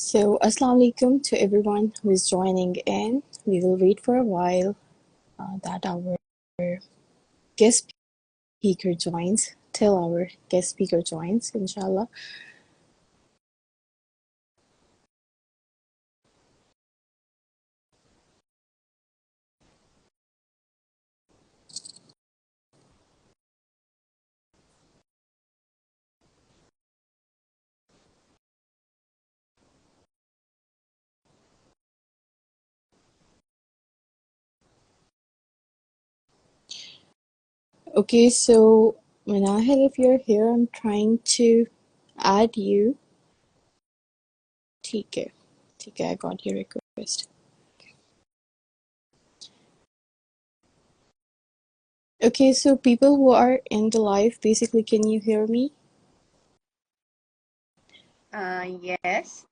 Assalamu alaikum to everyone who is joining in. We will wait for a while that our guest speaker joins, till our guest speaker joins, inshallah. Okay, so Manahil, if you're here, I'm trying to add you. ठीक है, I got your request. Okay, so people who are in the live, basically, can you hear me? Yes.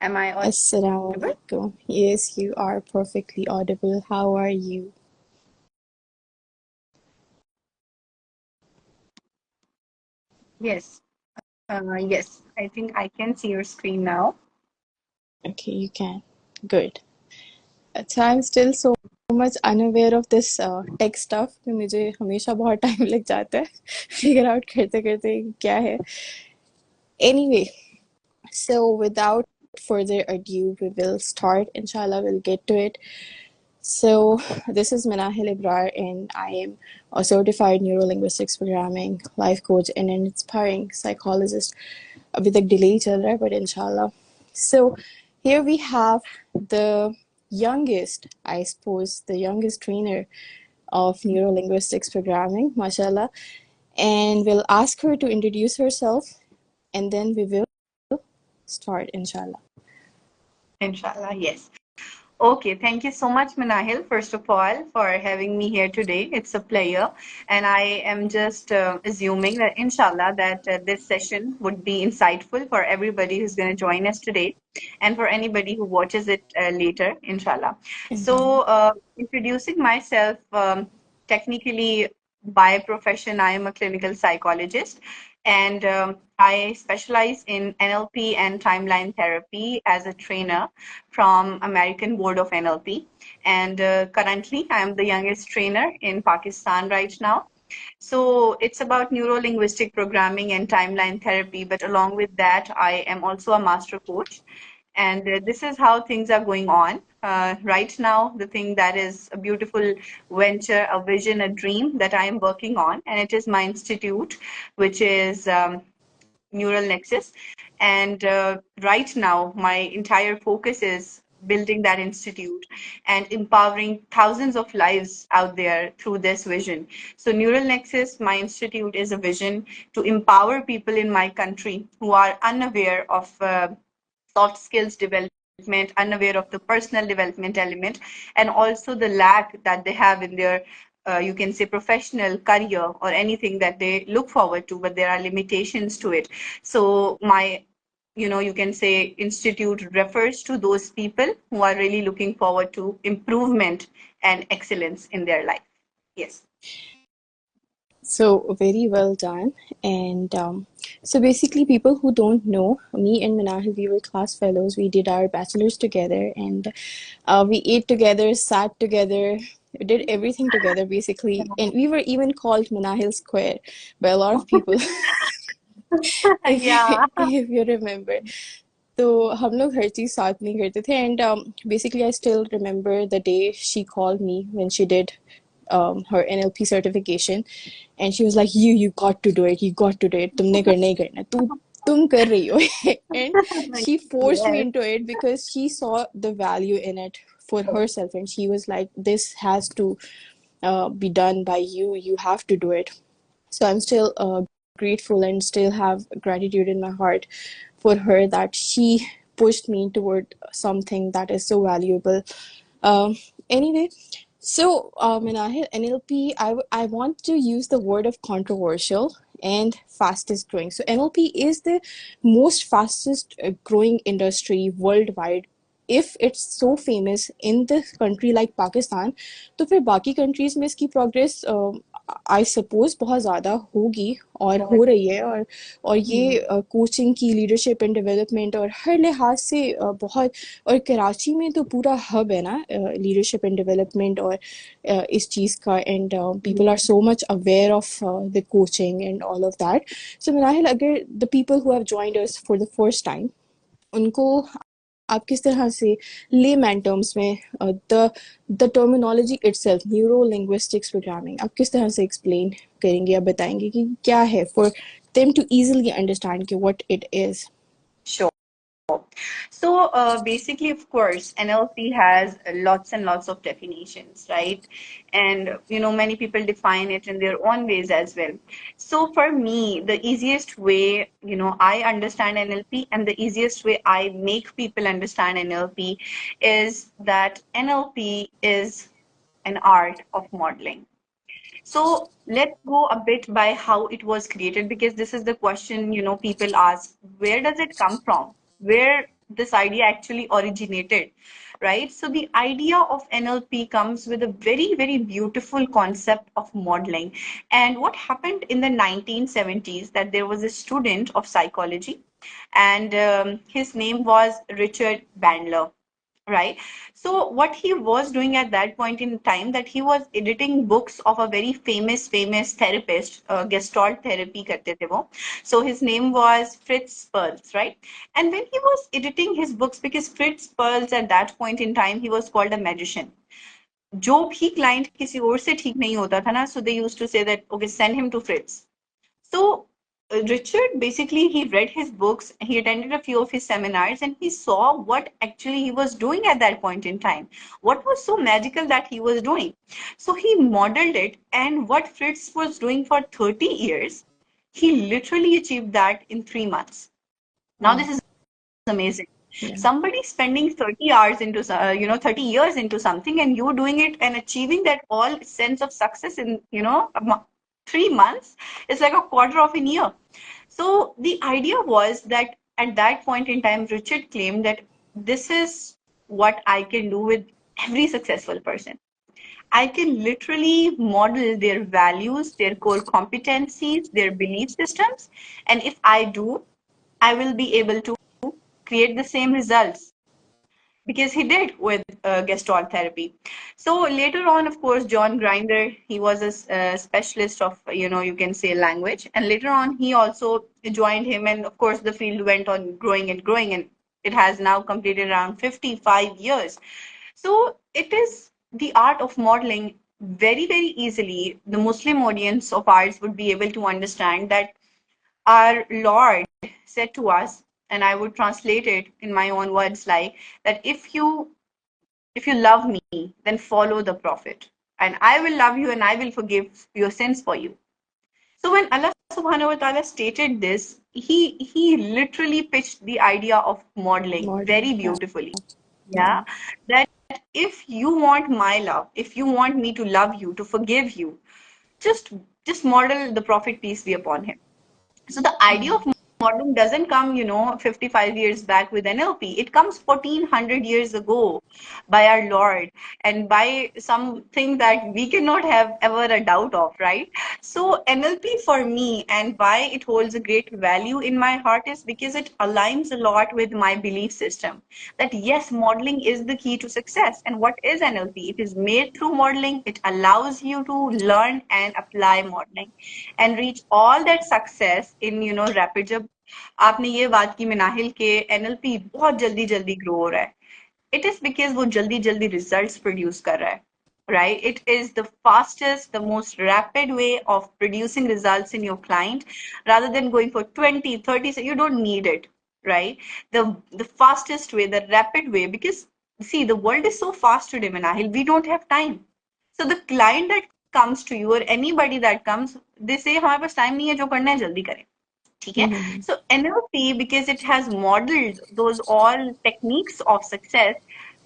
Am I audible? Assalamu alaikum. Yes, you are perfectly audible. How are you? Yes. Yes. I think I can see your screen now. Okay, you can. Good. So I'm still so much unaware of this tech stuff कि मुझे हमेशा बहुत time लग जाता है figure out करते करते क्या है. Anyway, so without further ado, we will start. Inshallah, we'll get to it. So this is Manahil Ibrar, and I am a certified neuro-linguistics programming life coach and an inspiring psychologist. अभी तक delay चल रहा है, but inshallah. So here we have the youngest, I suppose, the youngest trainer of neuro-linguistics programming, mashallah, and we'll ask her to introduce herself, and then we will start, inshallah. Inshallah, yes. Okay, thank you so much, Minahil, first of all, for having me here today. It's a pleasure. And I am just assuming that, inshallah, that this session would be insightful for everybody who's going to join us today and for anybody who watches it later, inshallah. So, introducing myself, technically, by profession, I am a clinical psychologist. And I specialize in NLP and timeline therapy as a trainer from American Board of NLP. And currently, I am the youngest trainer in Pakistan right now. So it's about neuro-linguistic programming and timeline therapy. But along with that, I am also a master coach. And this is how things are going on. Right now, the thing that is a beautiful venture, a vision, a dream that I am working on, and it is my institute, which is Neural Nexus. And right now, my entire focus is building that institute and empowering thousands of lives out there through this vision. So, Neural Nexus, my institute, is a vision to empower people in my country who are unaware of soft skills development, unaware of the personal development element, and also the lack that they have in their you can say professional career or anything that they look forward to, but there are limitations to it. So my you can say institute refers to those people who are really looking forward to improvement and excellence in their life. Yes. So very well done. And so basically, people who don't know, me and Manahil, we were class fellows. We did our bachelor's together, and we ate together, sat together, did everything together basically. And we were even called Manahil Square by a lot of people, Yeah. if you remember. तो हम लोग हर चीज़ साथ में करते थे and basically I still remember the day she called me when she did her NLP certification and she was like you got to do it, you got to do it, तुमने करना ही करना, तुम कर रही हो. And she forced me Yes. into it because she saw the value in it for herself and she was like this has to be done by you, you have to do it. So I'm still grateful and still have gratitude in my heart for her that she pushed me toward something that is so valuable. Anyway, so Minahil, NLP, I want to use the word of controversial and fastest growing. So NLP is the most fastest growing industry worldwide if it's so famous in the country like Pakistan, तो फिर बाकी countries में इसकी progress I suppose बहुत ज़्यादा होगी और हो बहुत। रही है। और ये कोचिंग की लीडरशिप एंड डेवलपमेंट और हर लिहाज से बहुत। और कराची में तो पूरा हब है ना लीडरशिप एंड डेवलपमेंट और इस चीज़ का। And people are so much aware of the coaching and all of that. So Minahil, अगर the people who have joined us for the first time, उनको आप किस तरह से लेमैन टर्म्स में the terminology itself, neuro linguistics programming, आप किस तरह से एक्सप्लेन करेंगे या बताएंगे कि क्या है, for them to easily understand कि what it is? Sure. So basically, of course, NLP has lots and lots of definitions, right? And many people define it in their own ways as well. So for me, the easiest way, I understand NLP, and the easiest way I make people understand NLP is that NLP is an art of modeling. So let's go a bit by how it was created, because this is the question, people ask, where does it come from? Where this idea actually originated, right? So the idea of NLP comes with a very, very beautiful concept of modeling. And what happened in the 1970s, that there was a student of psychology, and his name was Richard Bandler, right? So what he was doing at that point in time, that he was editing books of a very famous therapist, gestalt therapy karte the wo. So his name was Fritz Perls, right? And when he was editing his books, because Fritz Perls at that point in time, he was called a magician. जो भी client किसी और से ठीक नहीं होता था ना, so they used to say that, okay, send him to Fritz. So Richard, basically, he read his books, he attended a few of his seminars, and he saw what actually he was doing at that point in time. What was so magical that he was doing? So he modeled it, and what Fritz was doing for 30 years, he literally achieved that in 3 months. Now, Wow. this is amazing. Yeah. Somebody spending 30 hours into 30 years into something, and you doing it and achieving that all sense of success in 3 months. It's like a quarter of an year. So the idea was that at that point in time, Richard claimed that this is what I can do with every successful person. I can literally model their values, their core competencies, their belief systems, and if I do, I will be able to create the same results, because he did with Gestalt therapy. So later on, of course, John Grinder, he was a specialist of, you can say language. And later on, he also joined him. And of course, the field went on growing and growing. And it has now completed around 55 years. So it is the art of modeling very, very easily. The Muslim audience of ours would be able to understand that our Lord said to us, and I would translate it in my own words like that, if you love me, then follow the Prophet. And I will love you and I will forgive your sins for you. So when Allah subhanahu wa ta'ala stated this, he literally pitched the idea of modeling Modeling. very Yeah. beautifully. Yeah. Yeah. That if you want my love, if you want me to love you, to forgive you, just just model the Prophet, peace be upon him. So the idea of modeling doesn't come, 55 years back with NLP. It comes 1400 years ago by our Lord, and by something that we cannot have ever a doubt of, right? So NLP for me, and why it holds a great value in my heart, is because it aligns a lot with my belief system. That yes, modeling is the key to success. And what is NLP? It is made through modeling. It allows you to learn and apply modeling and reach all that success in rapid. जब आपने ये बात की मिनाहिल के NLP बहुत जल्दी जल्दी grow हो रहा है, it is because वो जल्दी जल्दी results produce कर रहा है, right? It is the fastest, the most rapid way of producing results in your client, rather than going for 20, 30. So you don't need it, right? The fastest way, the rapid way, because see, the world is so fast today, Manahil, we don't have time. So the client that comes to you, or anybody that comes, they say हमारे पास time नहीं है, जो करना है जल्दी करें. ठीक है. Mm-hmm. So NLP, because it has modeled those all techniques of success,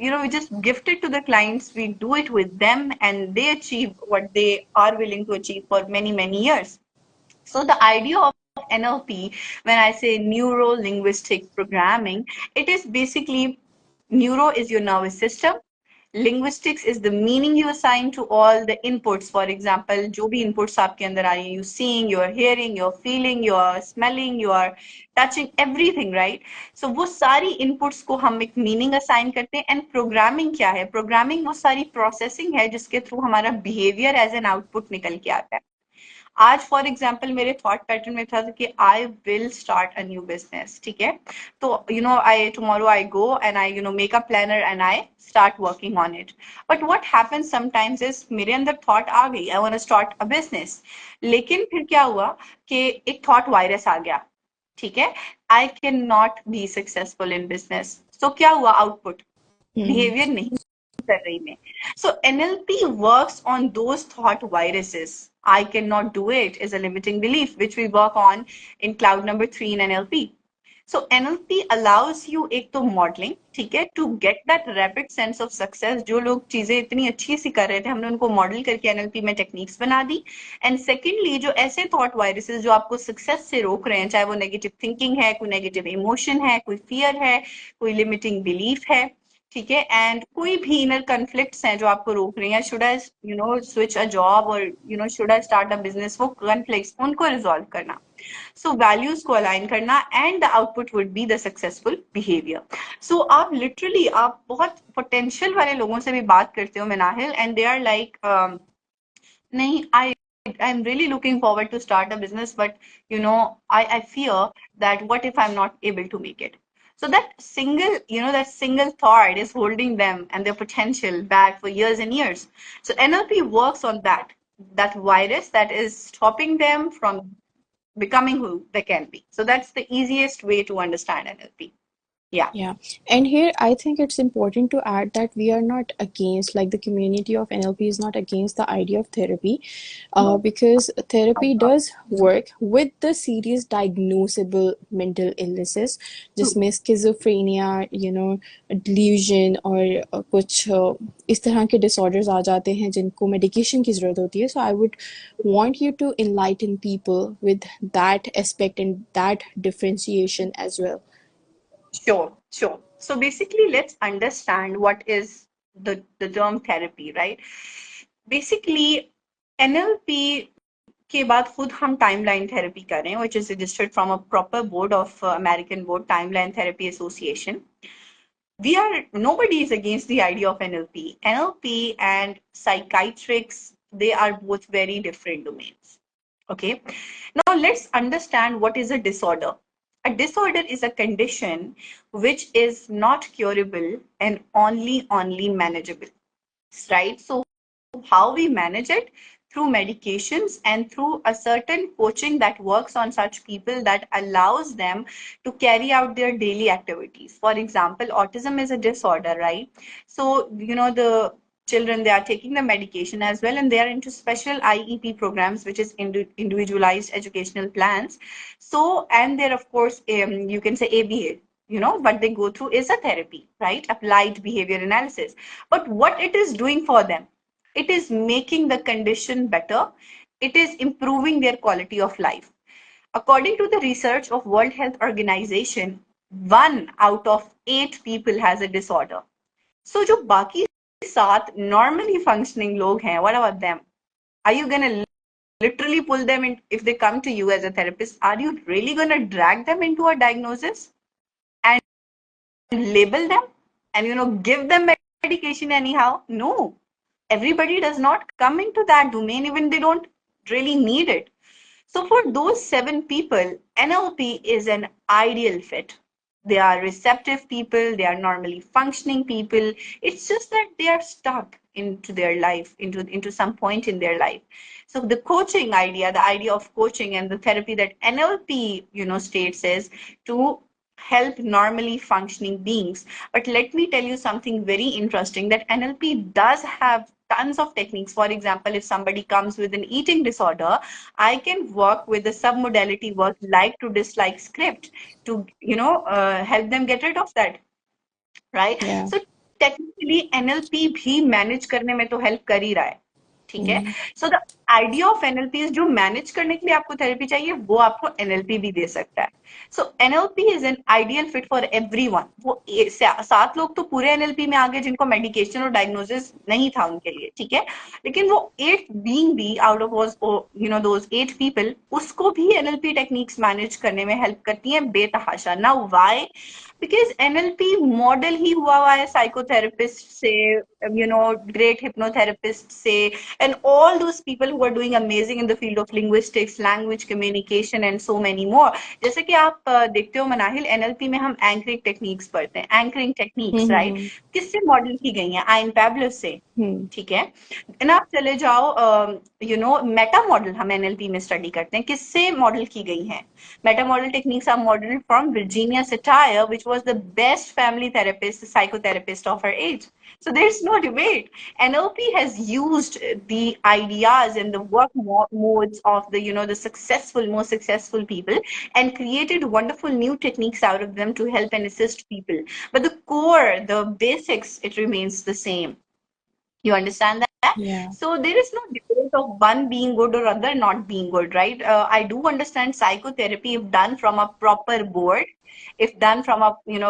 we just gift it to the clients, we do it with them, and they achieve what they are willing to achieve for many, many years. So the idea of NLP, when I say neuro linguistic programming, it is basically Neuro is your nervous system. Linguistics is the meaning you assign to all the inputs. For example, जो भी inputs आपके अंदर आ रही हैं, you seeing, you are hearing, you are feeling, you are smelling, you are touching, everything, right? So वो सारी inputs को हम एक meaning assign करते हैं. And programming क्या है? Programming वो सारी processing है जिसके through हमारा behavior as an output निकल के आता है. आज फॉर एग्जाम्पल मेरे थॉट पैटर्न में था कि I will start a new business, ठीक है? तो I tomorrow I go and I make a planner and I start working on it. But what happens sometimes is मेरे अंदर थॉट आ गई, I want to start a business, लेकिन फिर क्या हुआ कि एक थॉट वायरस आ गया, ठीक है? I can not be successful in business. So क्या हुआ? Output Hmm. बिहेवियर नहीं कर रही मैं. So NLP works on those thought viruses. I cannot do it is a limiting belief, which we work on in cloud number 3 in NLP. So NLP allows you एक तो modeling, ठीक है, to get that rapid sense of success. जो लोग चीजें इतनी अच्छी सी कर रहे थे, हमने उनको मॉडल करके NLP में टेक्निक्स बना दी. एंड सेकेंडली, जो ऐसे थॉट वायरसेस जो आपको सक्सेस से रोक रहे हैं, चाहे वो नेगेटिव थिंकिंग है, कोई नेगेटिव इमोशन है, कोई फियर है, कोई लिमिटिंग बिलीफ है, ठीक है, एंड कोई भी इनर कन्फ्लिक्ट्स हैं जो आपको रोक रही हैं, should I switch a job और should I start a business, वो कन्फ्लिक्ट्स उनको रिजॉल्व करना. सो वैल्यूज को अलाइन करना and the output would be the successful behaviour. So आप लिटरली आप बहुत पोटेंशियल वाले लोगों से भी बात करते हो Minahil, and they are like नहीं, I'm really looking forward to start a business, but I fear that what if I'm not able to make it? So that single thought is holding them and their potential back for years and years. So NLP works on that virus that is stopping them from becoming who they can be. So that's the easiest way to understand NLP. Yeah. Yeah, and here I think it's important to add that we are not against, like, the community of NLP is not against the idea of therapy, because therapy does work with the serious diagnosable mental illnesses, True. जिसमें schizophrenia, delusion और कुछ इस तरह के disorders आ जाते हैं जिनको medication की ज़रूरत होती है. So I would want you to enlighten people with that aspect and that differentiation as well. Sure, sure. So basically, let's understand what is the term therapy, right? Basically, NLP के बाद खुद हम timeline therapy करें, which is registered from a proper board of American board, Timeline Therapy Association. Nobody is against the idea of NLP. NLP and psychiatrics, they are both very different domains. Okay. Now let's understand what is a disorder. A disorder is a condition which is not curable and only manageable, right? So how we manage it? Through medications and through a certain coaching that works on such people, that allows them to carry out their daily activities. For example, autism is a disorder, right? So the children, they are taking the medication as well, and they are into special IEP programs, which is individualized educational plans. So, and there, of course, you can say ABA, what they go through is a therapy, right? Applied behavior analysis. But what it is doing for them, it is making the condition better. It is improving their quality of life. According to the research of World Health Organization, 1 out of 8 people has a disorder. So जो बाकी 7 normally functioning लोग हैं, what about them? Are you gonna literally pull them in if they come to you as a therapist? Are you really gonna drag them into a diagnosis and label them and give them medication anyhow? No. Everybody does not come into that domain, even they don't really need it. So for those 7 people, NLP is an ideal fit. They are receptive people, they are normally functioning people. It's just that they are stuck into their life, into some point in their life. So the coaching idea, the idea of coaching and the therapy that NLP, states is to help normally functioning beings. But let me tell you something very interesting, that NLP does have tons of techniques. For example, if somebody comes with an eating disorder, I can work with the submodality work, like to dislike script, to help them get rid of that, right? Yeah. So technically NLP भी manage करने में तो help कर ही रहा है. ठीक है. Mm. So the idea of NLP is जो मैनेज करने के लिए आपको थेरेपी चाहिए वो आपको एनएलपी भी दे सकता है. So NLP is an ideal fit for everyone. वो 7 लोग तो पूरे एनएलपी में आ गए जिनको मेडिकेशन और डायग्नोसिस नहीं था उनके लिए, ठीक है. लेकिन वो 8th बीइंग भी out of was those 8 people, उसको भी एनएलपी टेक्निक्स मैनेज करने में हेल्प करती हैं बेतहाशा. Now why? Because NLP model ही हुआ है साइकोथेरेपिस्ट से, ग्रेट हिप्नोथेरेपिस्ट से, and all those people who are doing amazing in the field of linguistics, language communication and so many more. जैसे कि आप देखते हो मनाहिल, एनएलपी में हम एंकरिंग टेक्निक्स पढ़ते हैं, एंकरिंग टेक्निक्स, राइट? Hmm. किससे मॉडल की गई हैं? आइन पैब्लो से, Hmm. ठीक है. देन आप चले जाओ, मेटा मॉडल हम एनएलपी में स्टडी करते हैं, किससे मॉडल की गई हैं? Meta model techniques are model from Virginia Satir, which was the best family therapist, psychotherapist of her age. So there's no debate. NLP has used the ideas and the work modes of the successful, most successful people, and created wonderful new techniques out of them to help and assist people. But the core, the basics, it remains the same. You understand that? Yeah. So there is no debate of one being good or other not being good, right? I do understand psychotherapy, if done from a proper board, if done from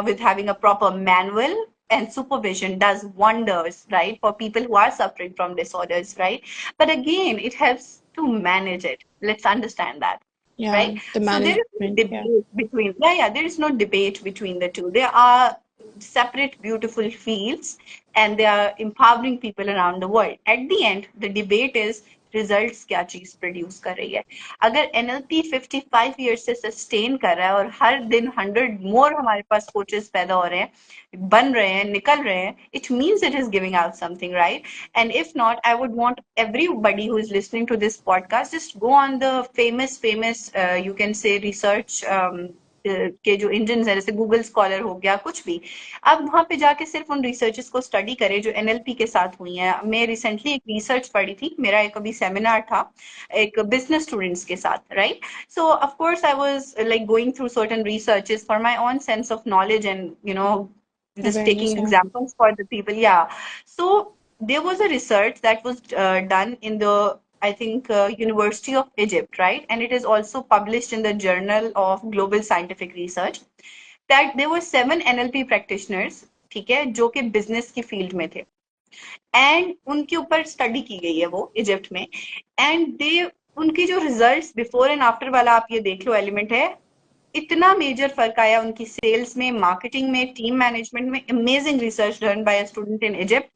with having a proper manual and supervision, does wonders, right, for people who are suffering from disorders, right? But again, it helps to manage it. Let's understand that, Yeah. right? The So there is no management. Yeah. debate between, yeah, there is no debate between the two. They are separate, beautiful fields, and they are empowering people around the world. At the end, the debate is results क्या चीज produce कर रही है. अगर NLP 55 year से sustain कर रहा है और हर दिन 100 मोर हमारे पास कोचेस पैदा हो रहे हैं, बन रहे हैं, निकल रहे हैं, it means it is giving out something, right? And if not, I would want everybody who is listening to this podcast, just go on the famous you can say research के जो इंजन है, जैसे Google scholar हो गया, कुछ भी, अब वहां पे जाके सिर्फ उन रिसर्चेस को स्टडी करें जो एनएलपी के साथ हुई हैं. मैं रिसेंटली एक रिसर्च पढ़ी थी, मेरा एक अभी सेमिनार था एक बिजनेस स्टूडेंट्स के साथ, right? So of course I was like going through certain researches for my own sense of knowledge and just taking Awareness. Yeah. examples for the people. Yeah. So there was a research that was done in the, I think, University of Egypt, right? And it is also published in the Journal of Global Scientific Research, that there were 7 NLP practitioners, ठीक है, जो कि business की field में थे, and उनके ऊपर study की गई है वो इजिप्ट में. एंड दे, उनके जो रिजल्ट्स बिफोर एंड आफ्टर वाला आप ये देख लो एलिमेंट है, इतना मेजर फर्क आया उनकी सेल्स में, मार्केटिंग में, टीम मैनेजमेंट में. Amazing research done by a student in Egypt,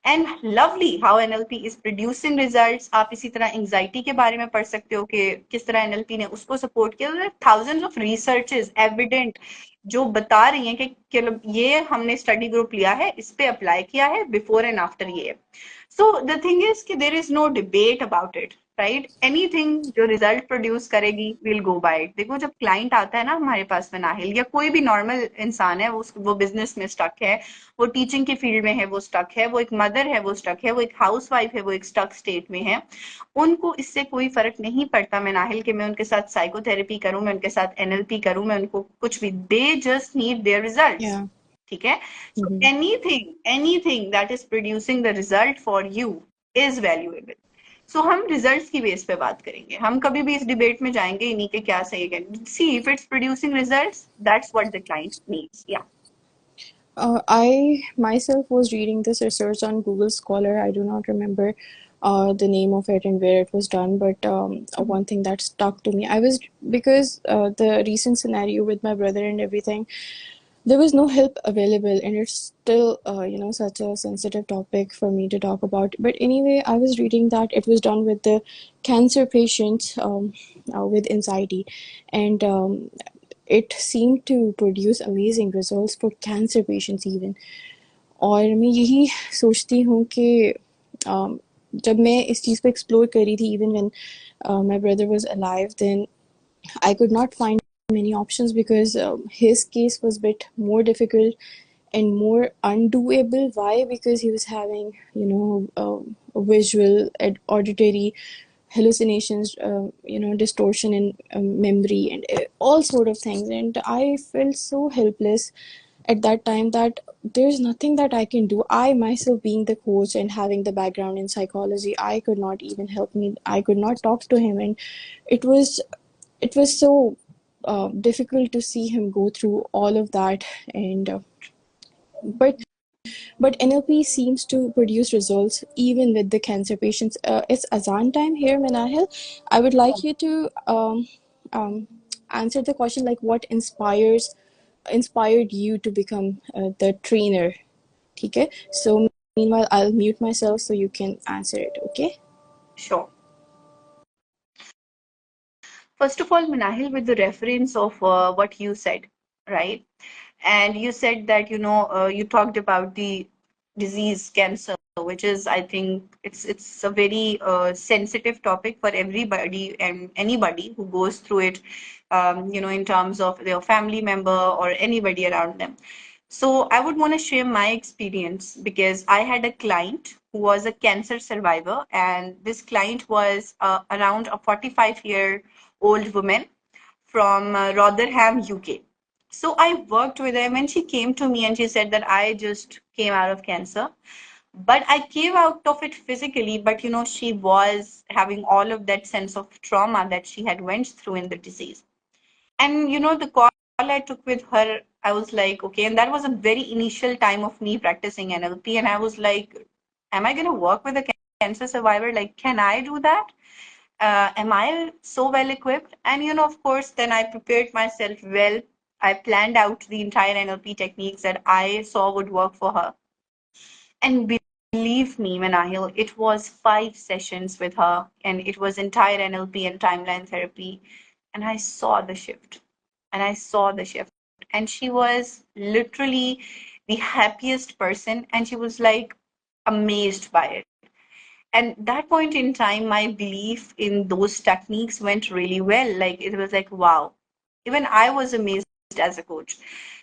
and lovely how NLP is producing results. आप इसी तरह एंजाइटी के बारे में पढ़ सकते हो कि किस तरह एनएलपी ने उसको सपोर्ट किया. थाउजेंड्स ऑफ रिसर्चेस एविडेंट जो बता रही हैं कि ये हमने स्टडी ग्रुप लिया है, इस पे अप्लाई किया है, बिफोर एंड आफ्टर ये. सो द थिंग इज कि there is no debate about it, right? Anything जो रिजल्ट प्रोड्यूस करेगी, विल गो बाय इट. देखो, जब क्लाइंट आता है ना हमारे पास में नाहिल, या कोई भी नॉर्मल इंसान है, वो बिजनेस में स्टक है, वो टीचिंग की फील्ड में है, वो स्टक है, वो एक मदर है, वो स्टक है, वो एक हाउस वाइफ है, वो एक स्टक स्टेट में है, उनको इससे कोई फर्क नहीं पड़ता मैं नाहिल कि मैं उनके साथ साइकोथेरेपी करूं, मैं उनके साथ एनएलपी करूं, मैं उनको कुछ भी, they just need their results, Yeah. ठीक है. So Hmm. Anything that is producing the result for you is valuable. So हम रिजल्ट्स की बेस पे बात करेंगे, हम कभी भी इस डिबेट में जाएंगे ही नहीं कि क्या सही है. See, if it's producing results, that's what the client needs. Yeah. I myself was reading this research on Google Scholar. I do not remember the name of it and where it was done, but one thing that stuck to me, I was because the recent scenario with my brother and everything, there was no help available, and it's still such a sensitive topic for me to talk about. But anyway, I was reading that it was done with the cancer patients with anxiety, and it seemed to produce amazing results for cancer patients even. और मैं यही सोचती हूँ कि जब मैं इस चीज़ को एक्सप्लोर कर रही थी, even when my brother was alive, then I could not find many options because his case was a bit more difficult and more undoable. Why? Because he was having, visual and auditory hallucinations, distortion in memory and all sort of things. And I felt so helpless at that time that there's nothing that I can do. I myself, being the coach and having the background in psychology, I could not even help me. I could not talk to him, and it was it was so difficult to see him go through all of that. And but NLP seems to produce results even with the cancer patients. It's Azan time here, Manahil. I would like you to um, answer the question, like what inspired you to become the trainer. Okay, so meanwhile I'll mute myself so you can answer it. Okay. Sure. First of all, Minahil, with the reference of what you said, right? And you said that, you talked about the disease cancer, which is, I think, it's a very sensitive topic for everybody and anybody who goes through it, in terms of their family member or anybody around them. So I would want to share my experience because I had a client who was a cancer survivor, and this client was around a 45-year-old woman from Rotherham, UK. So I worked with her when she came to me and she said that I just came out of cancer. But I came out of it physically, but she was having all of that sense of trauma that she had went through in the disease. And the call I took with her, I was like, okay, and that was a very initial time of me practicing NLP. And I was like, am I going to work with a cancer survivor? Like, can I do that? Am I so well equipped? And of course, then I prepared myself well. I planned out the entire NLP techniques that I saw would work for her. And believe me, Manahil, it was 5 sessions with her, and it was entire NLP and timeline therapy. And I saw the shift. And I saw the shift. And she was literally the happiest person. And she was like amazed by it. And that point in time, my belief in those techniques went really well. Like it was like, wow. Even I was amazed as a coach.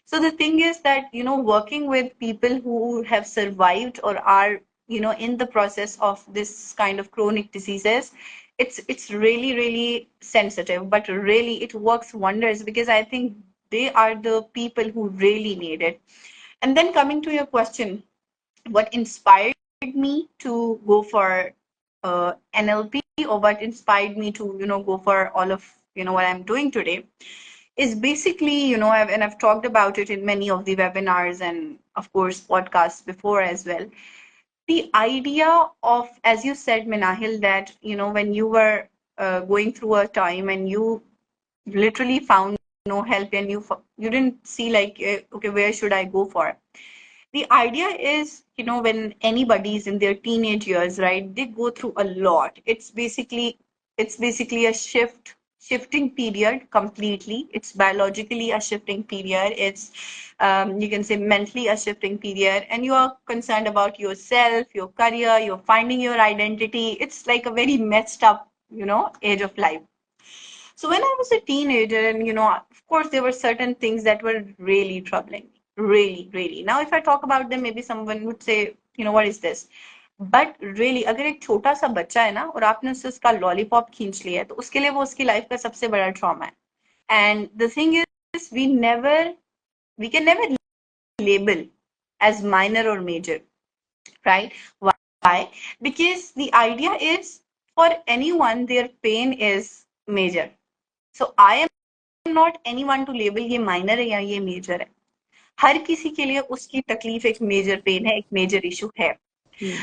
So the thing is that, working with people who have survived or are, in the process of this kind of chronic diseases, it's really, really sensitive, but really it works wonders because I think they are the people who really need it. And then coming to your question, what inspired me to go for NLP, or what inspired me to go for all of what I'm doing today is basically, and I've talked about it in many of the webinars and of course podcasts before as well. The idea of, as you said, Minahil, that when you were going through a time and you literally found no help and you didn't see like, okay, where should I go for? The idea is, when anybody is in their teenage years, right, they go through a lot. It's basically a shifting period completely. It's biologically a shifting period. It's you can say mentally a shifting period, and you are concerned about yourself, your career, you're finding your identity. It's like a very messed up, age of life. So when I was a teenager, and of course, there were certain things that were really troubling me, really, really. Now, if I talk about them, maybe someone would say, what is this? But really अगर एक छोटा सा बच्चा है ना और आपने उससे उसका लॉलीपॉप खींच लिया है तो उसके लिए वो उसकी लाइफ का सबसे बड़ा ट्रॉमा है and the thing is we can never label as minor or major, right? Why? Because the idea is for anyone their pain is major. So I am not anyone to label ये minor है या ये major है. हर किसी के लिए उसकी तकलीफ एक major pain है, एक major issue है.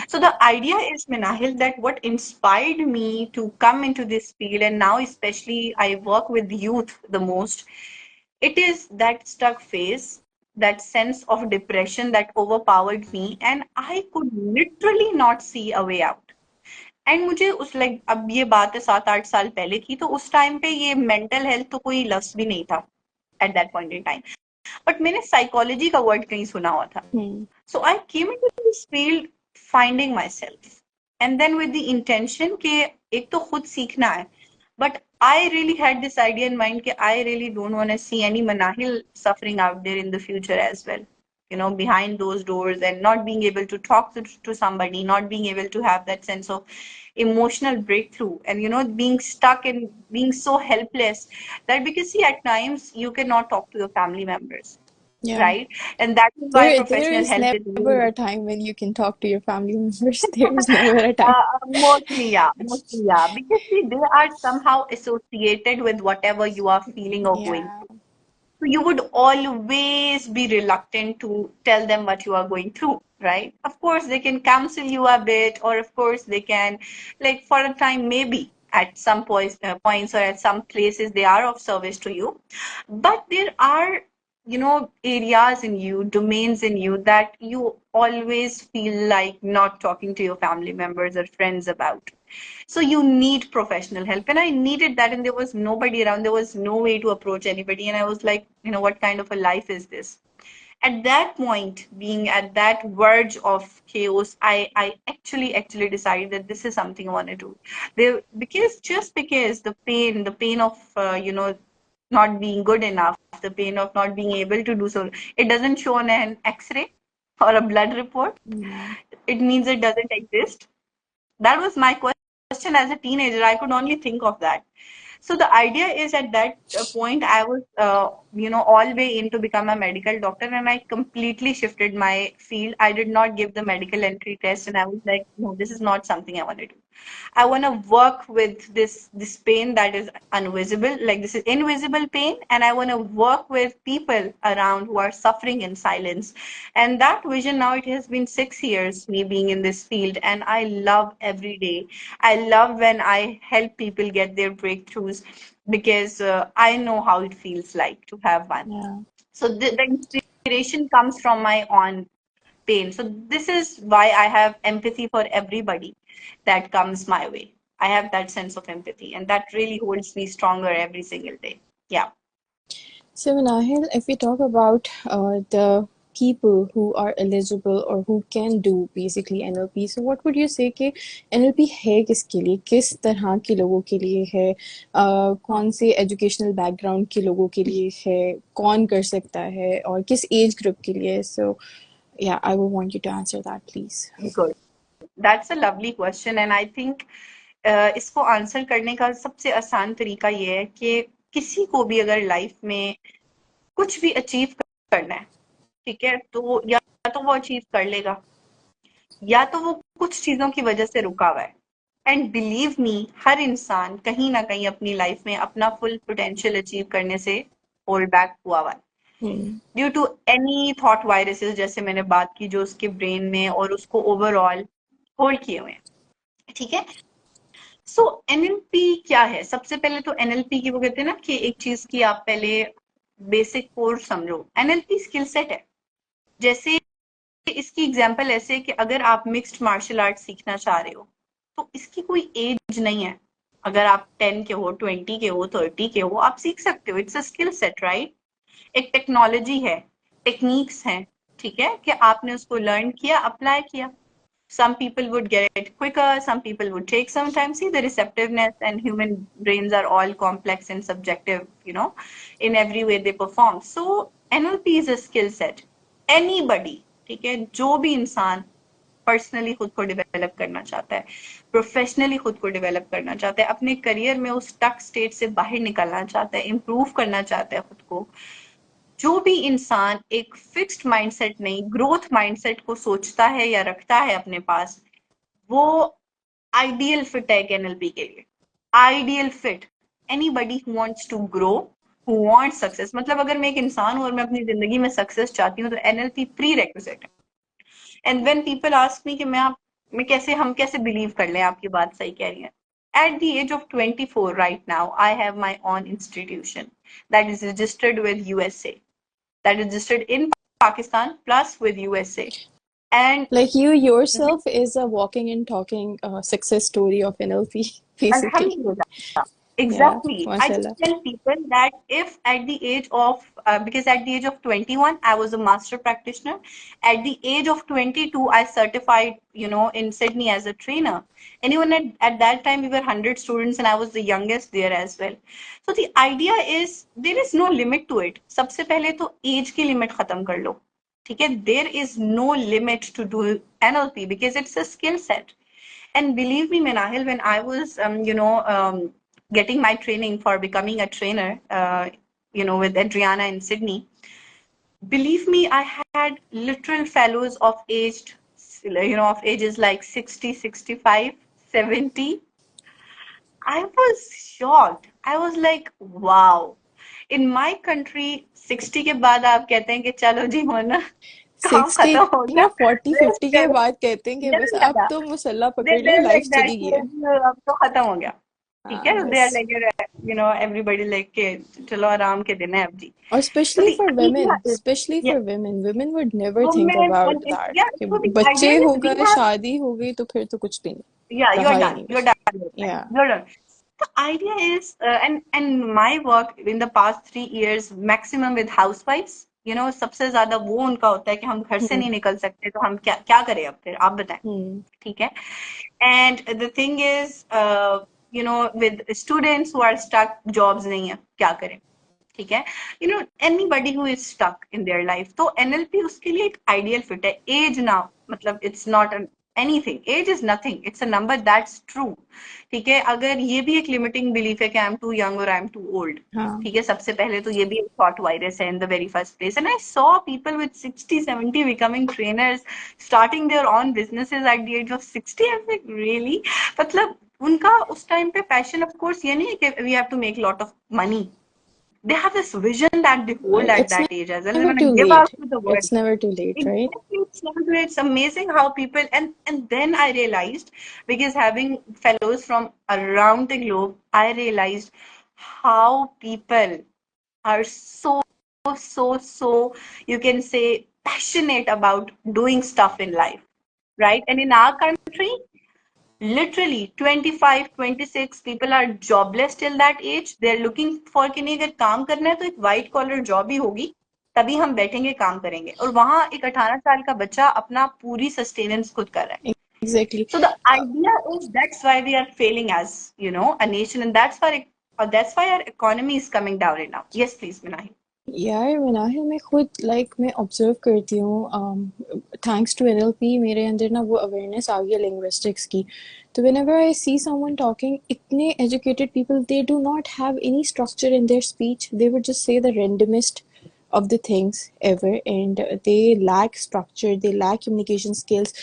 So the idea is, Minahil, that what inspired me to come into this field, and now especially I work with youth the most, it is that stuck phase, that sense of depression that overpowered me, and I could literally not see a way out. And मुझे उस like अब ये बात है 7-8 साल पहले की तो उस टाइम पे ये मेंटल हेल्थ तो कोई लफ्ज भी नहीं था at that point in time but मैंने साइकोलॉजी का वर्ड कहीं सुना हुआ था so I came into this field finding myself and then with the intention कि एक तो खुद सीखना है but I really had this idea in mind that I really don't want to see any Manahil suffering out there in the future as well. Behind those doors and not being able to talk to somebody, not being able to have that sense of emotional breakthrough and, being stuck and being so helpless that because see, at times you cannot talk to your family members. Yeah. right? And that is why There professional is help is really never a time when you can talk to your family members. There is never a time. mostly, yeah, because see, they are somehow associated with whatever you are feeling or going Yeah. through. So you would always be reluctant to tell them what you are going through, right? Of course, they can counsel you a bit, or of course, they can, like, for a time, maybe at some points or at some places, they are of service to you. But there are, areas in you, domains in you that you always feel like not talking to your family members or friends about. So you need professional help. And I needed that, and there was nobody around. There was no way to approach anybody. And I was like, what kind of a life is this? At that point, being at that verge of chaos, I actually decided that this is something I want to do. Because the pain of, not being good enough, the pain of not being able to do so, it doesn't show on an X-ray or a blood report. Mm. It means it doesn't exist. That was my question as a teenager. I could only think of that. So the idea is at that point, I was, all way in to become a medical doctor, and I completely shifted my field. I did not give the medical entry test, and I was like, no, this is not something I want to do. I want to work with this pain that is invisible, like this is invisible pain, and I want to work with people around who are suffering in silence. And that vision, now it has been 6 years me being in this field, and I love every day. I love when I help people get their breakthroughs because I know how it feels like to have one. Yeah. So the inspiration comes from my own pain. So this is why I have empathy for everybody that comes my way. I have that sense of empathy, and that really holds me stronger every single day. Yeah. So, Manahil, if we talk about the people who are eligible or who can do basically NLP, so what would you say कि NLP है किसके लिए, किस तरह के लोगों के लिए है, कौन से एजुकेशनल बैकग्राउंड के लोगों के लिए है, कौन कर सकता है और किस एज ग्रुप के लिए? So, yeah, I would want you to answer that, please. Good. That's a lovely question, and I think इसको आंसर करने का सबसे आसान तरीका ये है कि किसी को भी अगर लाइफ में कुछ भी अचीव करना है, ठीक है, तो या तो वो अचीव कर लेगा, या तो वो कुछ चीजों की वजह से रुका हुआ है। एंड बिलीव मी, हर इंसान कहीं ना कहीं अपनी लाइफ में अपना फुल पोटेंशियल अचीव करने से होल्ड बैक हुआ हुआ है, Hmm. Due to any thought viruses, जैसे मैंने बात की, जो उसके ब्रेन में और उसको ओवरऑल होल्ड किए हुए हैं। ठीक है। सो एनएलपी क्या है? सबसे पहले तो एनएलपी की वो कहते हैं ना कि एक चीज की आप पहले बेसिक कोर समझो। एनएलपी स्किल सेट है। जैसे इसकी एग्जांपल ऐसे कि अगर आप मिक्स्ड मार्शल आर्ट सीखना चाह रहे हो, तो इसकी कोई एज नहीं है। अगर आप 10 के हो, 20 के हो, 30 के हो, आप सीख सकते हो। It's a skill set, right? एक टेक्नोलॉजी है, टेक्निक्स हैं, ठीक है, कि आपने उसको लर्न किया, अप्लाई किया। Some people would get it quicker, some people would take some time. See, the receptiveness and human brains are all complex and subjective, in every way they perform. So NLP is a skill set. Anybody, ठीक है, जो भी इंसान personally खुद को develop करना चाहता है, प्रोफेशनली खुद को डेवलप करना चाहता है, अपने करियर में उस टक स्टेट से बाहर निकलना चाहता है, इंप्रूव करना चाहता है खुद को, जो भी इंसान एक फिक्स्ड माइंडसेट नहीं, ग्रोथ माइंडसेट को सोचता है या रखता है अपने पास, वो आइडियल फिट है एनएलपी के लिए। Ideal fit. Anybody who wants to grow, who wants success. मतलब अगर मैं एक इंसान हूं और मैं अपनी जिंदगी में सक्सेस चाहती हूँ, तो एनएलपी प्री रेक्विजिट है। And when people ask me कि हम कैसे बिलीव कर लें आपकी बात सही कह रही है। At the age of 24 right now, I have my own institution that is registered with USA, that is registered in Pakistan plus with USA. And Like you yourself is a walking and talking success story of NLP, basically. Alhamdulillah. Yeah, Exactly. I just mashallah. tell people that if at the age of, because at the age of 21, I was a master practitioner. At the age of 22, I certified, in Sydney as a trainer. And even at that time, we were 100 students and I was the youngest there as well. So the idea is there is no limit to it. सबसे पहले तो age की limit खत्म कर लो. ठीक है? There is no limit to do NLP because it's a skill set. And believe me, Minahil, when I was, getting my training for becoming a trainer, with Adriana in Sydney, believe me, I had literal fellows of aged, of ages like 60, 65, 70. I was shocked. I was like, wow. In my country, 60 के बाद आप कहते हैं कि चलो जी हो ना, काम 60 खत्म हो गया, या 40 रेस्ट 50 के करो। बाद कहते हैं कि बस Never अब ज्यादा। तो मुसल्ला पकड़ लो, They're लाइफ like that चली गई कि है। अब तो खत्म हो गया। ठीक हाँ है, they are बस। like, everybody like के चलो आराम के दिन है अब जी। और So specially the for idea women, is, specially yeah, for women would never think women about and that yeah, कि so the बच्चे idea हो is we गए, have, शादी हो गई तो फिर तो कुछ भी नहीं yeah, you're रहा ही done. नहीं You're बस। done with life. या You're done. The idea is, and my work in the past 3 years, maximum with housewives. सबसे ज्यादा वो उनका होता है कि हम घर से हम्म नहीं निकल सकते तो हम क्या क्या करें अब फिर आप बताएं। हम्म ठीक है। And the thing is, with students who are stuck, jobs नहीं है, क्या करें। ठीक है। Anybody who is stuck in their life, तो एनएलपी उसके लिए एक आइडियल फिट है। एज ना, मतलब it's not anything, age is nothing, it's a number, that's true. ठीक है। अगर ये भी एक लिमिटिंग बिलीफ है कि आई एम टू यंग और आई एम टू ओल्ड, हाँ ठीक है, सबसे पहले तो ये भी एक थॉट वायरस है in the very first place. And I saw people with 60 70 becoming trainers, starting their on businesses at the age of 60। I am like really, मतलब उनका उस टाइम पे पैशन ऑफ कोर्स ये नहीं है कि we have to make lot of money, they have this vision that they hold at it's that age as well. They never want to to give out late, to the world. It's never too late, right? Exactly, it's amazing how people, and then I realized, because having fellows from around the globe, I realized how people are so, you can say, passionate about doing stuff in life, right? And in our country, literally 25 26 people are jobless till that age. They're looking for कि नहीं, अगर काम करना है तो एक white collar job ही होगी, तभी हम बैठेंगे काम करेंगे। और वहां एक 18 साल का बच्चा अपना पूरी सस्टेनेंस खुद कर रहा है। Exactly. So the idea is, that's why we are failing as, a nation, and that's why our economy is coming down right now. Yes, please, Minahil. यार मनाहिल, मैं खुद मैं ऑब्जर्व करती हूँ, थैंक्स टू एनएलपी मेरे अंदर ना वो अवेयरनेस आ गई है लिंग्विस्टिक्स की। तो whenever I see someone talking, इतने educated people, they do not have any structure in their speech, they would just say the randomest of the things ever, and they lack structure, they lack communication skills।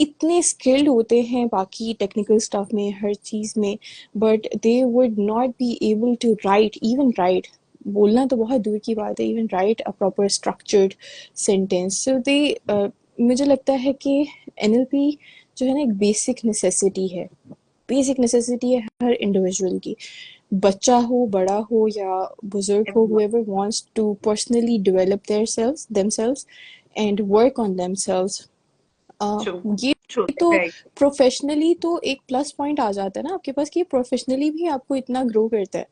इतने skilled होते हैं बाकी technical stuff में, हर चीज़ में, but they would not be able to write, even write, बोलना तो बहुत दूर की बात है, even write a proper structured sentence. So they, मुझे लगता है कि एनएलपी जो है ना, एक बेसिक नेसेसिटी है, बेसिक नेसेसिटी है हर इंडिविजुअल की, बच्चा हो, बड़ा हो या बुजुर्ग हो, Everyone. whoever wants to personally develop themselves and work on themselves। True. ये True. तो Very true. प्रोफेशनली तो एक प्लस पॉइंट आ जाता है ना आपके पास कि प्रोफेशनली भी आपको इतना ग्रो करता है।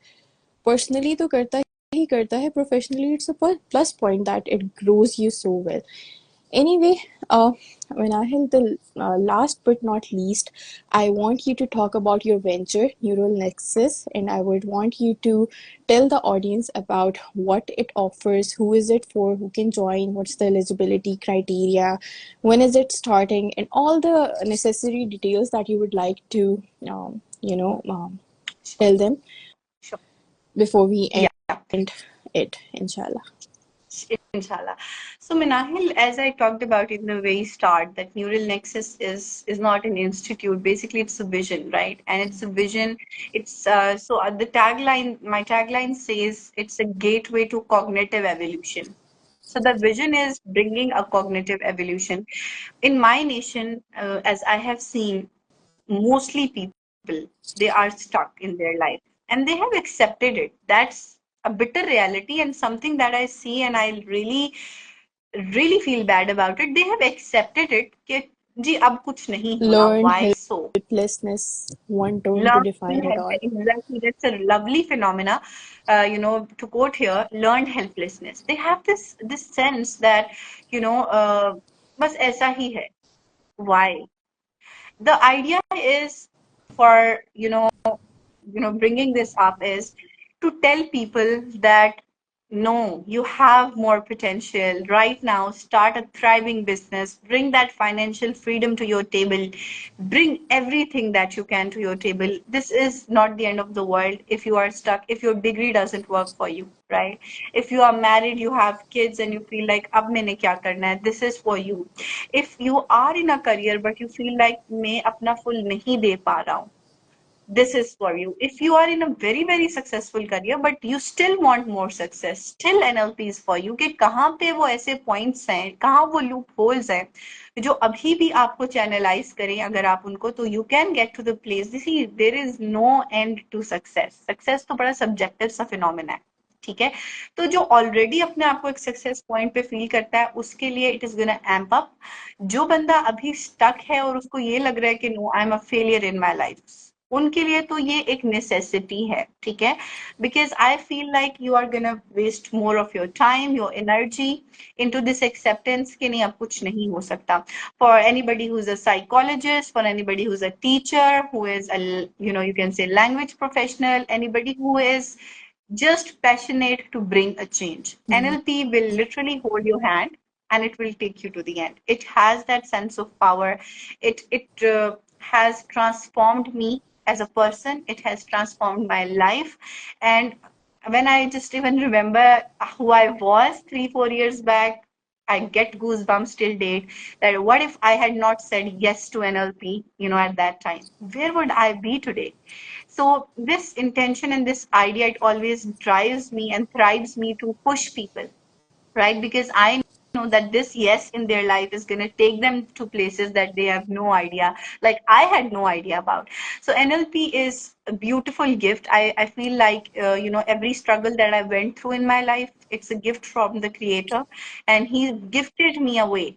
पर्सनली तो करता ही करता है, professionally it's a plus point that it grows you so well. Anyway, Manahil, the last but not least, I want you to talk about your venture, Neural Nexus, and I would want you to tell the audience about what it offers, who is it for, who can join, what's the eligibility criteria, when is it starting, and all the necessary details that you would like to, tell them Sure. before we Yeah. end it, inshallah. Inshallah. So, Minahil, as I talked about in the very start, that Neural Nexus is not an institute. Basically, it's a vision, right? And it's a vision. It's the tagline. My tagline says it's a gateway to cognitive evolution. So the vision is bringing a cognitive evolution in my nation. As I have seen, mostly people, they are stuck in their life and they have accepted it. That's a bitter reality and something that I see, and I really feel bad about it. They have accepted it कि जी अब कुछ नहीं होना. Learned Why so? helplessness, one term to Learned define it all. exactly, that's a lovely phenomena. To quote here, learned helplessness. They have this sense that बस ऐसा ही है. Why? The idea is for bringing this up is to tell people that no, you have more potential. Right now, start a thriving business, bring that financial freedom to your table, bring everything that you can to your table. This is not the end of the world if you are stuck, if your degree doesn't work for you, right? If you are married, you have kids, and you feel like, ab maine kya karna hai? This is for you. If you are in a career, but you feel like, मैं अपना full नहीं दे पा रहा हूँ, this is for you. If you are in a very, very successful career, but you still want more success, still NLP is for you. कि कहाँ पे वो ऐसे points हैं, कहाँ वो loopholes हैं, जो अभी भी आपको channelize करें अगर आप उनको, तो you can get to the place. See, there is no end to success. Success तो बड़ा subjective सा phenomena है. ठीक है, तो जो ऑलरेडी अपने आप को एक सक्सेस पॉइंट पे फील करता है, उसके लिए it is gonna amp up. जो बंदा अभी स्टक है और उसको ये लग रहा है कि no, I am a failure in my life, उनके लिए तो ये एक नेसेसिटी है. ठीक है, because I feel like you are gonna waste more of your time, your energy into this acceptance कि नहीं, अब कुछ नहीं हो सकता. For anybody who is a psychologist, for anybody who is a teacher, who is a, you can say language professional, anybody who is just passionate to bring a change. Mhm. NLP will literally hold your hand and it will take you to the end. It has that sense of power. It has transformed me as a person. It has transformed my life. And when I just even remember who I was 3 4 years back, I get goosebumps till date. That what if I had not said yes to NLP, at that time? Where would I be today? So this intention and this idea, it always drives me and thrives me to push people, right? Because I know that this yes in their life is going to take them to places that they have no idea, like I had no idea about. So NLP is a beautiful gift. I feel like, every struggle that I went through in my life, it's a gift from the creator, and he gifted me a way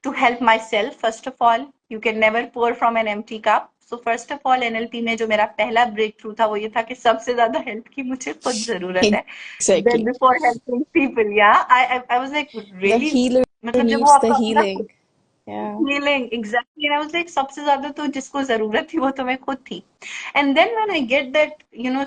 to help myself. First of all, you can never pour from an empty cup. So first of all, NLP में जो मेरा पहला break through था, वो ये था कि सबसे ज्यादा हेल्प की मुझे खुद जरूरत है. Then Exactly. before helping people, yeah, I was like, The really, healer मतलब जब वो needs the आपका अपना healing. Yeah. healing, exactly. And I was like, सबसे ज्यादा तो जिसको जरूरत थी वो तो मैं खुद थी. And then when I get that,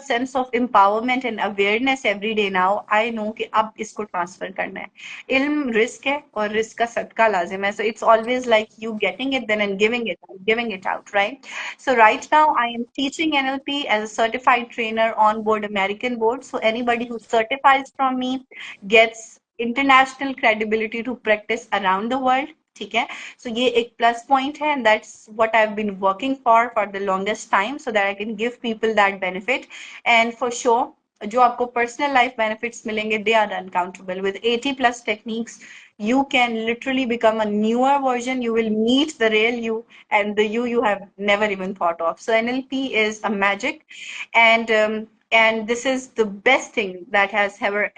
sense of empowerment and awareness every day now, I know कि अब इसको transfer करना है. इल्म risk है और risk का सदका लाजिम है. So it's always like you getting it then and giving it out, right? So right now I am teaching NLP as a certified trainer on board American board. So anybody who certifies from me gets international credibility to practice around the world. ठीक है, so ये एक plus point है, and that's what I've been working for the longest time, so that I can give people that benefit. And for sure जो आपको personal life benefits मिलेंगे, they are uncountable. With 80 plus techniques, you can literally become a newer version. You will meet the real you, and the you have never even thought of. So NLP is a magic, and this is the best thing that has ever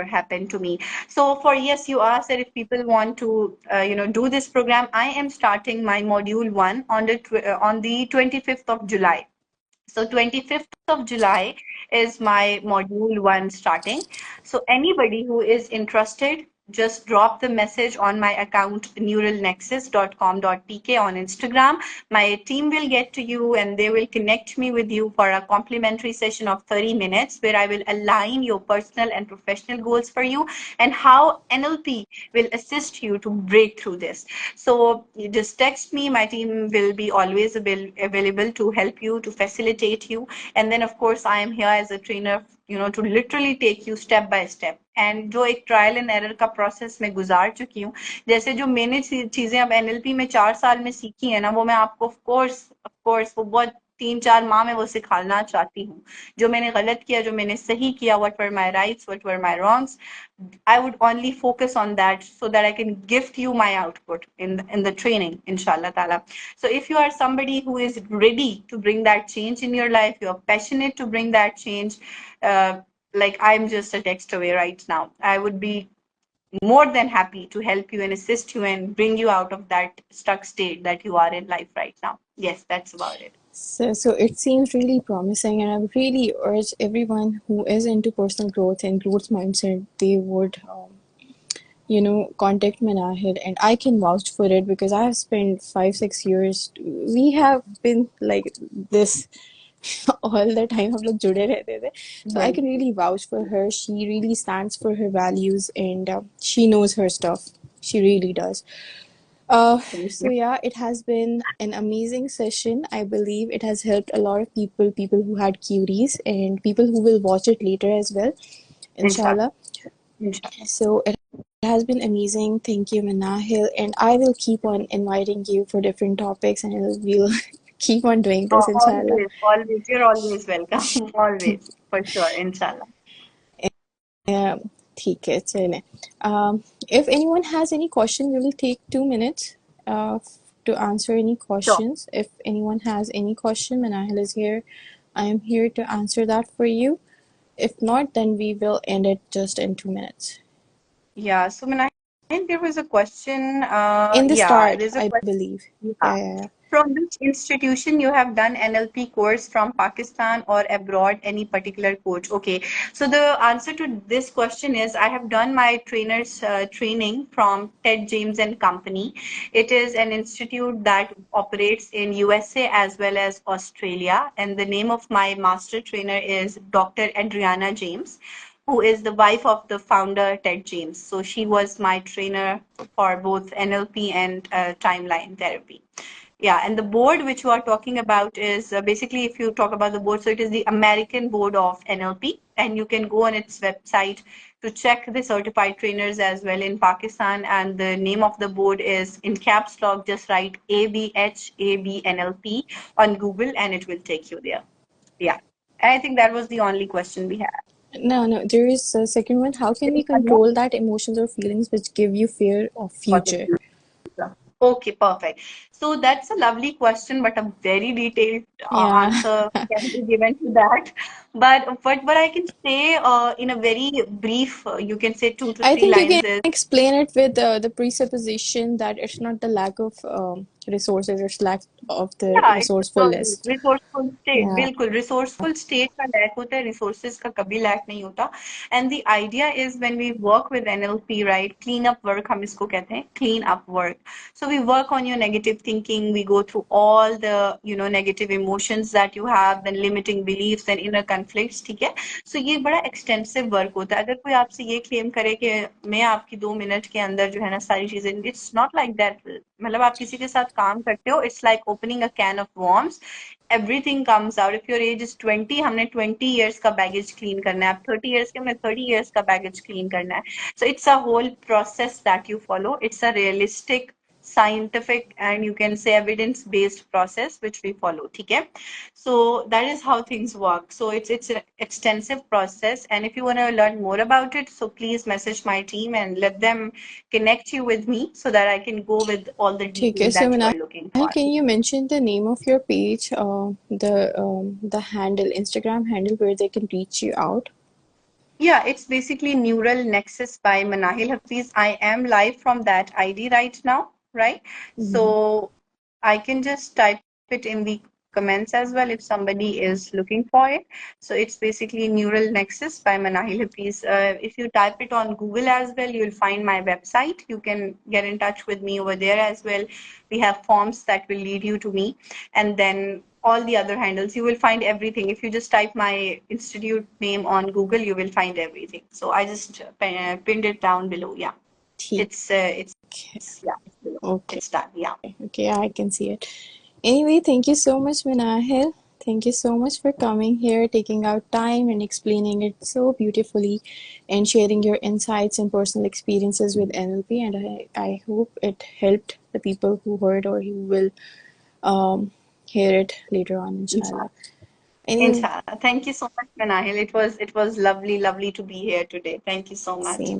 happened to me. So for, yes, you asked that if people want to do this program, I am starting my module 1 on the 25th of July. So 25th of July is my module 1 starting. So anybody who is interested, just drop the message on my account neuralnexus.com.tk on Instagram. My team will get to you and they will connect me with you for a complimentary session of 30 minutes where I will align your personal and professional goals for you and how NLP will assist you to break through this. So you just text me. My team will be always available to help you, to facilitate you. And then, of course, I am here as a trainer, to literally take you step by step. And जो एक trial and error का process मैं गुजार चुकी हूँ, जैसे जो मैंने चीजें अब एनएलपी में 4 साल में सीखी है ना, वो मैं आपको ऑफ कोर्स वो बहुत 3 4 माह में वो सिखाना चाहती हूँ. जो मैंने गलत किया, जो मैंने सही किया, what were my rights, what were my wrongs, I would only focus on that so that I can gift you my output in the training, inshallah ta'ala. So if you are somebody who is ready to bring that change in your life, you are passionate to bring that change, like I'm just a text away right now, I would be more than happy to help you and assist you and bring you out of that stuck state that you are in life right now. Yes, that's about it. So it seems really promising, and I would really urge everyone who is into personal growth and growth mindset, they would, contact Manahil, and I can vouch for it because I have spent 5 6 years. We have been like this all the time हम लोग जुड़े रहते थे. So I can बिल्कुल. really vouch for her. She really stands for her values, and she knows her stuff. She really does. Thank So you. yeah, it has been an amazing session. I believe it has helped a lot of people, people who had queries and people who will watch it later as well, Inshallah. inshallah. Inshallah. So it has been amazing. Thank you, Manahil. And I will keep on inviting you for different topics, and we'll keep on doing this, inshallah. Always, always. You're always welcome. Always. For sure. Inshallah. Um, ठीक है चलें. If anyone has any question, we will take 2 minutes uh, to answer any Sure. questions. If anyone has any question, Manahil is here. I am here to answer that for you. If not, then we will end it just in 2 minutes. Yeah. So, Minahil, there was a question. In the Yeah, start, there's a I question. believe. Yeah. Yeah, yeah, yeah. From which institution you have done NLP course from Pakistan or abroad, any particular coach? Okay. So the answer to this question is I have done my trainer's training from Ted James and Company. It is an institute that operates in USA as well as Australia. And the name of my master trainer is Dr. Adriana James, who is the wife of the founder Ted James. So she was my trainer for both NLP and timeline therapy. Yeah, and the board which you are talking about is basically, if you talk about the board, so it is the American Board of NLP, and you can go on its website to check the certified trainers as well in Pakistan. And the name of the board is in caps lock, just write ABHABNLP on Google, and it will take you there. Yeah, and I think that was the only question we had. No, no, there is a second one. How can we There's one more control that emotions or feelings which give you fear of for the future? future. Okay, perfect. So that's a lovely question, but a very detailed Yeah. answer can be given to that. But what I can say in a very brief, you can say two to I three think you can lines is, explain it with the presupposition that it's not the lack of resources, it's lack of the yeah, it's resourcefulness. resourceful state. Yeah. बिल्कुल resourceful state का lack होता है, resources का कभी lack नहीं होता. And the idea is when we work with NLP, right? Clean up work हम इसको कहते हैं, clean up work. So we work on your negative thinking. We go through all the negative emotions that you have, then limiting beliefs and inner conflicts. ठीक है? So ये बड़ा extensive work होता है. अगर कोई आपसे ये claim करे कि मैं आपकी 2 मिनट के अंदर जो है ना सारी चीजें, it's not like that. मतलब आप किसी के साथ काम करते हो, it's like opening a can of worms. Everything comes out. If your age is 20, हमने 20 years का baggage clean करना है. आप 30 years के, हमने 30 years का baggage clean करना है. So it's a whole process that you follow. It's a realistic, scientific, and you can say evidence based process which we follow. ठीक है? So that is how things work. So it's an extensive process, and if you want to learn more about it, so please message my team and let them connect you with me so that I can go with all the ठीक है. detail So that you are looking Manahil, for. can you mention the name of your page, the handle, Instagram handle where they can reach you out? Yeah, it's basically Neural Nexus by Manahil Hafeez. I am live from that ID right now, right? Mhm. So I can just type it in the comments as well if somebody is looking for it. So it's basically Neural Nexus by Manahil Hafeez. If you type it on Google as well, you'll find my website. You can get in touch with me over there as well. We have forms that will lead you to me. And then all the other handles, you will find everything. If you just type my institute name on Google, you will find everything. So I just pinned it down below. Yeah, ठीक it's है. yeah, it's below. Okay. It's done. Yeah. Okay, I can see it. Anyway, thank you so much, Minahil. Thank you so much for coming here, taking out time and explaining it so beautifully and sharing your insights and personal experiences with NLP. And I hope it helped the people who heard or who will hear it later on, Inshallah. inshallah. Anyway, Inshallah. Thank you so much, Manahil. It was lovely, lovely to be here today. Thank you so much. same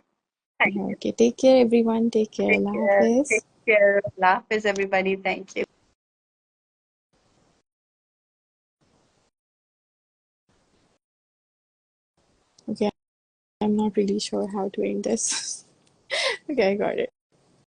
Thank here. you. Okay, take care, everyone. Take care. Take Allah care. Hafiz. Take care. Allah Hafiz, everybody. Thank you. Okay, I'm not really sure how to end this. Okay, I got it.